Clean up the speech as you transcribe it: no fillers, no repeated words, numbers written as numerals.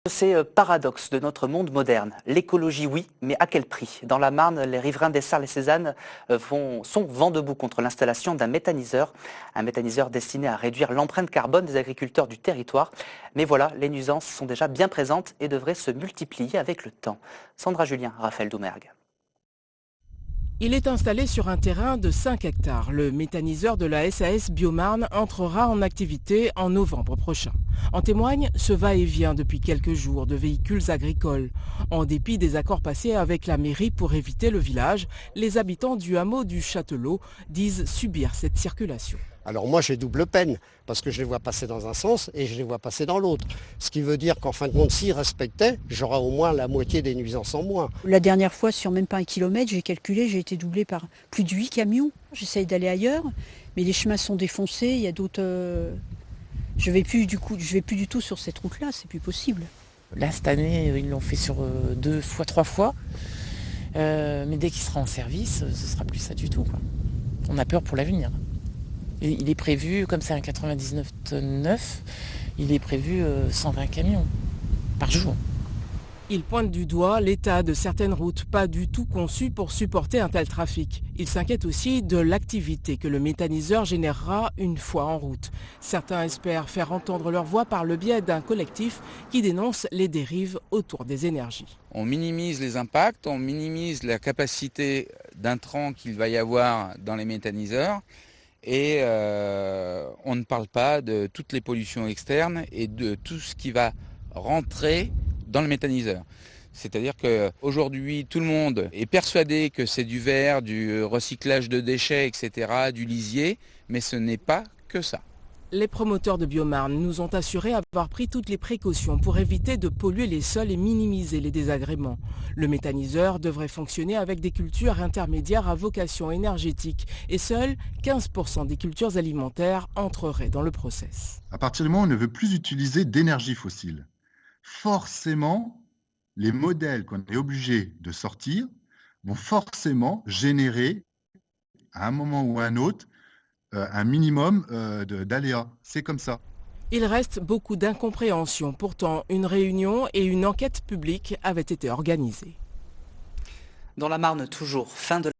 Ces paradoxes de notre monde moderne. L'écologie, oui, mais à quel prix? Dans la Marne, les riverains d'Essarles et Cézanne sont vent debout contre l'installation d'un méthaniseur destiné à réduire l'empreinte carbone des agriculteurs du territoire. Mais voilà, les nuisances sont déjà bien présentes et devraient se multiplier avec le temps. Sandra Julien, Raphaël Doumergue. Il est installé sur un terrain de 5 hectares. Le méthaniseur de la SAS Biomarne entrera en activité en novembre prochain. En témoigne ce va-et-vient depuis quelques jours de véhicules agricoles. En dépit des accords passés avec la mairie pour éviter le village, les habitants du hameau du Châtelot disent subir cette circulation. Alors moi j'ai double peine, parce que je les vois passer dans un sens et je les vois passer dans l'autre. Ce qui veut dire qu'en fin de compte, s'ils respectaient, j'aurais au moins la moitié des nuisances en moins. La dernière fois, sur même pas 1 kilomètre, j'ai calculé, j'ai été doublée par plus de 8 camions. J'essaye d'aller ailleurs, mais les chemins sont défoncés, il y a d'autres... Je vais plus du tout sur cette route-là, c'est plus possible. Là, cette année, ils l'ont fait sur 2 fois, 3 fois. Mais dès qu'il sera en service, ce sera plus ça du tout, quoi. On a peur pour l'avenir. Il est prévu, comme c'est un 99,9, il est prévu 120 camions par jour. Il pointe du doigt l'état de certaines routes, pas du tout conçues pour supporter un tel trafic. Il s'inquiète aussi de l'activité que le méthaniseur générera une fois en route. Certains espèrent faire entendre leur voix par le biais d'un collectif qui dénonce les dérives autour des énergies. On minimise les impacts, on minimise la capacité d'intrants qu'il va y avoir dans les méthaniseurs. Et on ne parle pas de toutes les pollutions externes et de tout ce qui va rentrer dans le méthaniseur. C'est-à-dire qu'aujourd'hui, tout le monde est persuadé que c'est du verre, du recyclage de déchets, etc., du lisier, mais ce n'est pas que ça. Les promoteurs de Biomarne nous ont assuré avoir pris toutes les précautions pour éviter de polluer les sols et minimiser les désagréments. Le méthaniseur devrait fonctionner avec des cultures intermédiaires à vocation énergétique et seuls 15% des cultures alimentaires entreraient dans le process. À partir du moment où on ne veut plus utiliser d'énergie fossile, forcément, les modèles qu'on est obligé de sortir vont forcément générer, à un moment ou à un autre, un minimum d'aléas. C'est comme ça. Il reste beaucoup d'incompréhension. Pourtant, une réunion et une enquête publique avaient été organisées. Dans la Marne, toujours, fin de